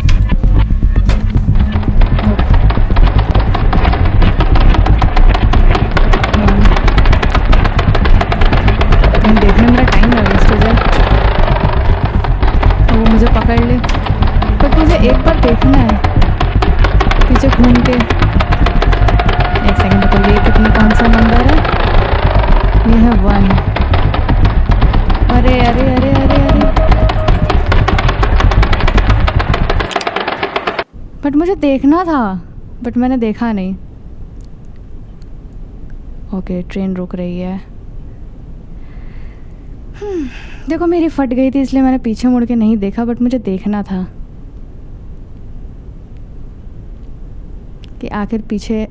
ओके एक सेकंड रुको, ये कितने कौन सा नंबर है? ये है 1। अरे अरे अरे अरे अरे, बट मुझे देखना था, बट मैंने देखा नहीं। ओके ट्रेन रुक रही है। देखो मेरी फट गई थी इसलिए मैंने पीछे मुड़ के नहीं देखा, बट मुझे देखना था कि आखिर पीछे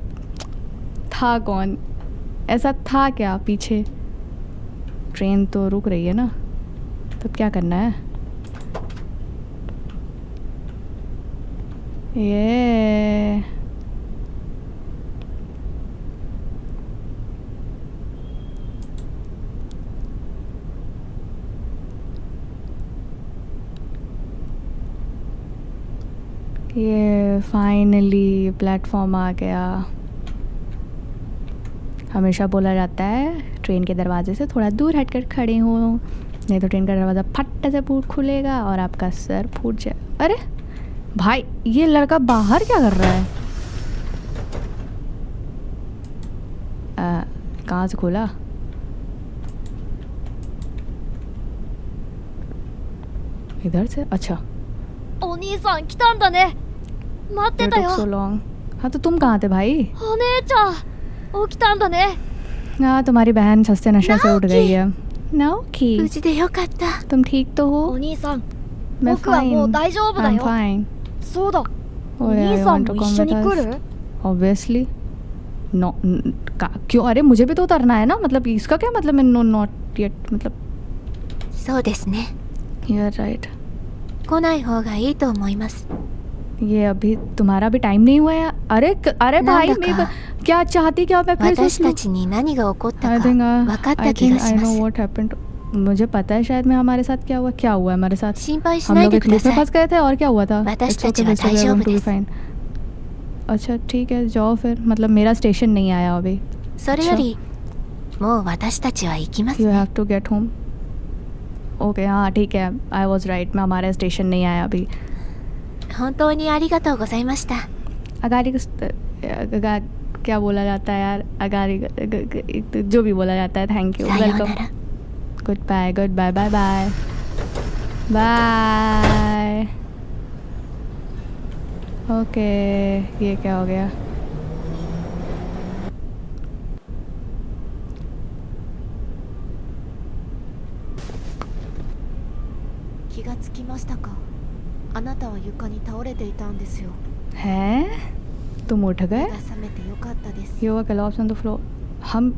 था कौन, ऐसा था क्या पीछे। ट्रेन तो रुक रही है ना, तब क्या करना है? ये फाइनली प्लेटफॉर्म आ गया। हमेशा बोला जाता है ट्रेन के दरवाजे से थोड़ा दूर हटकर खड़े हो, नहीं तो ट्रेन का दरवाज़ा फट से फूट खुलेगा और आपका सर फूट जाए। अरे भाई ये लड़का बाहर क्या कर रहा है? कहाँ से खोला? इधर से? अच्छा お兄さん来たんだね。待ってたよ。 so long। हाँ तो तुम कहाँ थे भाई? お姉ちゃん起きたんだね。 हाँ तुम्हारी बहन सस्ते नशे से उठ गई है। नाओकी 無事でよかった。 तुम ठीक तो हो? お兄さん मैं 僕はもう fine. 大丈夫だ I'm よ。 fine। そうだ。 Oh お yeah, 兄 you さん want to も come 一緒に with 来 us? る？ Obviously। No, क्यों? अरे मुझे भी तो उतरना है ना, मतलब इसका क्या मतलब है नो नॉट येट, मतलब そうですね。 you're right। 来ない方がいいと思います。 ये अभी तुम्हारा भी टाइम नहीं हुआ है। अरे अरे भाई नांदा का? मैं क्या चाहती, क्या मैं फिर 私 सोच लूं? たちに何が起こったか I think 分かった I 気が think し I ま know す。 what happened। मुझे पता है शायद मैं हमारे साथ क्या हुआ हमारे साथ। 心配し हम ない लोग で एक くだ लूप में さい。 फंस गए थे और क्या हुआ था? 私 It's たち okay, は it's okay, 大 we're 丈 going 夫 to で be す。 fine। अच्छा ठीक है जाओ फिर, मतलब मेरा स्टेशन नहीं आया अभी। それよりもう私たちは行きます You ね。 have to get home। Okay हाँ ठीक है, आई वॉज राइट, मैं हमारे स्टेशन नहीं आया अभी। 本当にありがとうございました。 अगारी क्या बोला जाता है यार? अगारी जो भी बोला जाता है। Thank you, さような welcome, ら。 good bye bye bye bye. Okay ये क्या हो गया?気がつきましたか。あなたは床に倒れていたんですよ。 हैं तुम उठ 目 गए? が覚めてよかったです。 You were collapsed on the floor। हम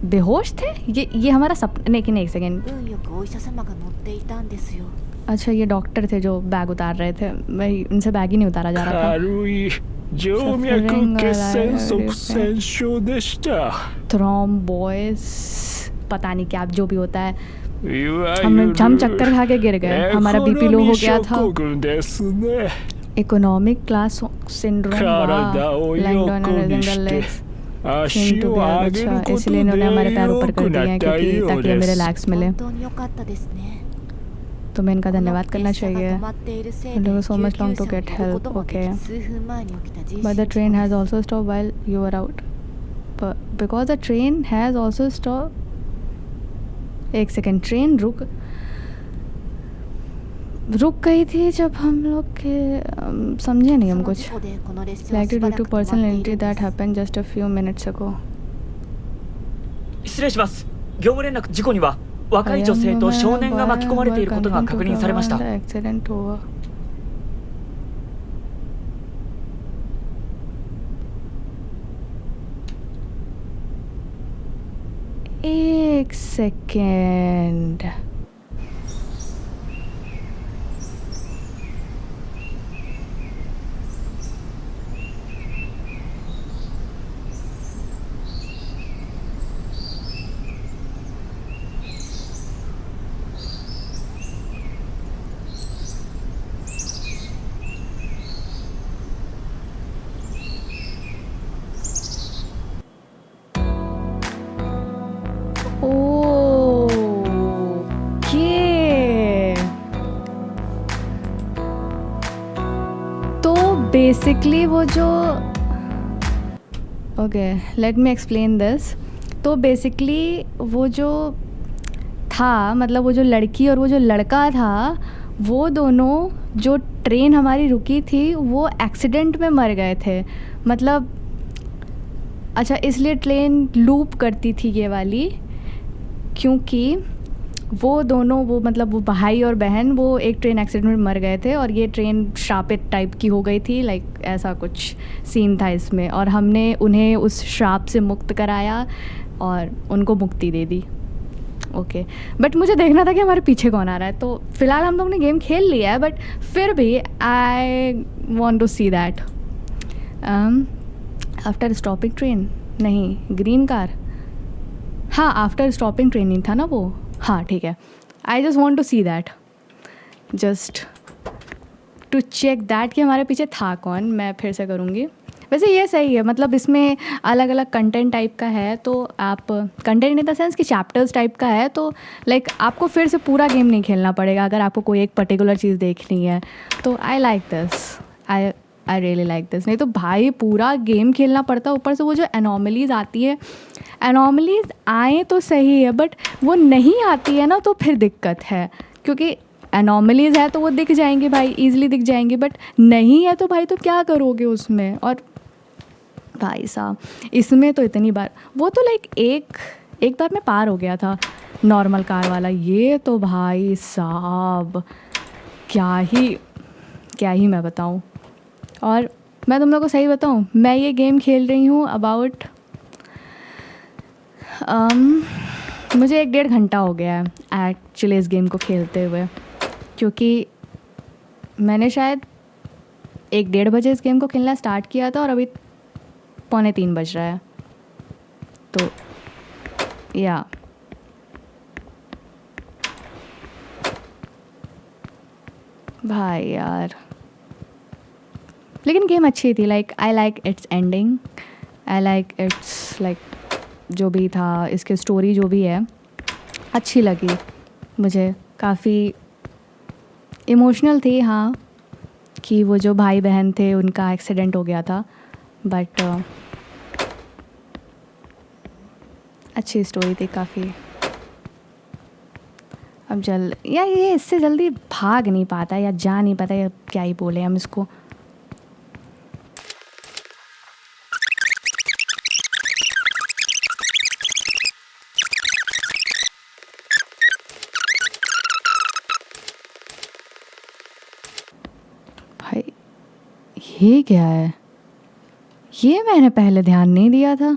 बेहोश थे? ये हमारा सपना? नहीं एक सेकेंड। 運よくお医者様が乗っていたんですよ。 अच्छा ये डॉक्टर थे जो बैग उतार रहे थे, भाई उनसे बैग ही नहीं उतारा जा रहा था। 軽い静脈血栓塞栓症でした。 थ्रोम्बोसिस पता नहीं क्या जो भी होता है। いわゆ हम る चक्कर खा के गिर गए, हमारा बीपी लो हो गया था। エコノミー症候群ですね。 इकोनॉमिक क्लास सिंड्रोम। 体を横にして足を上げること इसलिए इन्होंने हमारे で पैर 良 ऊपर く कर な दिए っ हैं た क्योंकि よう ताकि で मेरे す。 रिलैक्स मिले। 本当によかったですね。 तो मैं इनका この धन्यवाद करना 列車が चाहिए। 止まっているせい It で took so 救 much 急 long 車 to を get 呼ぶ help, こともで okay. き、数分前に起きた人 But the 身 train 事故 has です。 also stopped while you were out. But because the train has also stopped। एक सेकेंड, ट्रेन रुक गई थी जब हम लोग के समझे नहीं そ हम の कुछ। 事故でこの列車は Like しば due ら to く止まって personal いる injury んで that す。 happened just a few minutes ago。 失礼します。業務連絡事故には若い女性と少年が巻き込まれていることが確認されました。 accident हुआ। एक सेकेंड, ओके तो बेसिकली वो जो okay, let me explain this. तो बेसिकली वो जो था, मतलब वो जो लड़की और वो जो लड़का था, वो दोनों, जो ट्रेन हमारी रुकी थी वो एक्सीडेंट में मर गए थे। मतलब अच्छा, इसलिए ट्रेन लूप करती थी ये वाली, क्योंकि वो दोनों, वो मतलब वो भाई और बहन, वो एक ट्रेन एक्सीडेंट में मर गए थे और ये ट्रेन श्रापित टाइप की हो गई थी, लाइक ऐसा कुछ सीन था इसमें, और हमने उन्हें उस श्राप से मुक्त कराया और उनको मुक्ति दे दी। ओके, बट मुझे देखना था कि हमारे पीछे कौन आ रहा है। तो फ़िलहाल हम लोग ने गेम खेल लिया है, बट फिर भी I want to see that. After stopping train, नहीं, ग्रीन कार, हाँ आफ्टर स्टॉपिंग ट्रेन नहीं था ना वो, हाँ ठीक है। I just want to see that, just to check that कि हमारे पीछे था कौन। मैं फिर से करूँगी। वैसे ये सही है, मतलब इसमें अलग अलग कंटेंट टाइप का है, तो आप कंटेंट इन द सेंस कि चैप्टर्स टाइप का है, तो लाइक आपको फिर से पूरा गेम नहीं खेलना पड़ेगा अगर आपको कोई एक पर्टिकुलर चीज़ देखनी है। तो I like this, I really like this. नहीं तो भाई पूरा गेम खेलना पड़ता, ऊपर से वो जो एनॉमलीज़ आती है, एनॉमलीज़ आए तो सही है, बट वो नहीं आती है ना तो फिर दिक्कत है, क्योंकि एनॉमलीज़ है तो वो दिख जाएंगे भाई, ईजिली दिख जाएंगे, बट नहीं है तो भाई तो क्या करोगे उसमें। और भाई साहब इसमें तो इतनी बार, वो तो लाइक एक बार में पार हो गया था नॉर्मल कार वाला, ये तो भाई साहब क्या ही मैं बताऊं। और मैं तुम लोग को सही बताऊं, मैं ये गेम खेल रही हूँ अबाउट मुझे 1-1.5 घंटा हो गया है एक्चुअली इस गेम को खेलते हुए, क्योंकि मैंने शायद 1-1:30 बजे इस गेम को खेलना स्टार्ट किया था और अभी 2:45 बज रहा है। तो या भाई यार, लेकिन गेम अच्छी थी। Like I like it's ending, I like it's like जो भी था, इसकी स्टोरी जो भी है अच्छी लगी मुझे, काफ़ी इमोशनल थी। हाँ, कि वो जो भाई बहन थे उनका एक्सीडेंट हो गया था, बट अच्छी स्टोरी थी काफ़ी। अब या ये इससे जल्दी भाग नहीं पाता या जा नहीं पाता, या क्या ही बोले हम इसको। भाई ये क्या है, ये मैंने पहले ध्यान नहीं दिया था।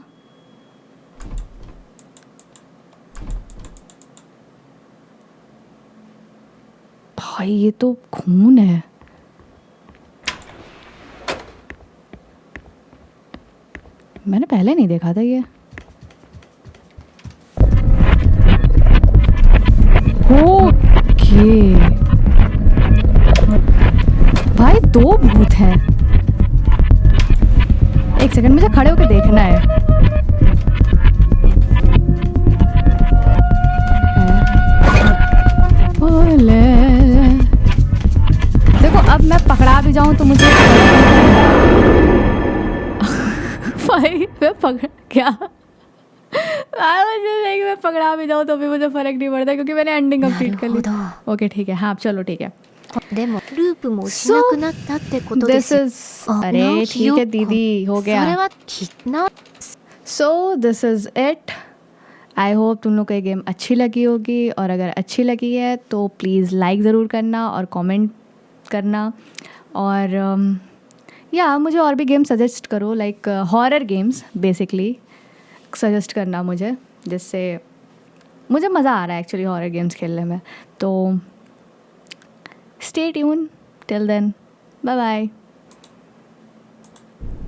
भाई ये तो खून है। मैंने पहले नहीं देखा था ये। ओके भाई 2 भूत हैं। एक सेकंड, मुझे खड़े होकर देखना है। देखो अब मैं पकड़ा भी जाऊं तो मुझे भाई मैं पकड़ क्या मैं पकड़ा भी जाऊं तो भी मुझे फर्क नहीं पड़ता, क्योंकि मैंने एंडिंग कंप्लीट कर ली। ओके ठीक है, हाँ चलो ठीक है। दिस इज, अरे ठीक है दीदी, हो गया। सो this is it. I hope तुम लोग को ये गेम अच्छी लगी होगी, और अगर अच्छी लगी है तो प्लीज़ लाइक ज़रूर करना और कमेंट करना, और या मुझे और भी गेम सजेस्ट करो, like horror games basically suggest करना मुझे, जिससे मुझे मज़ा आ रहा है एक्चुअली हॉरर गेम्स खेलने में। तो stay tune till then, bye bye.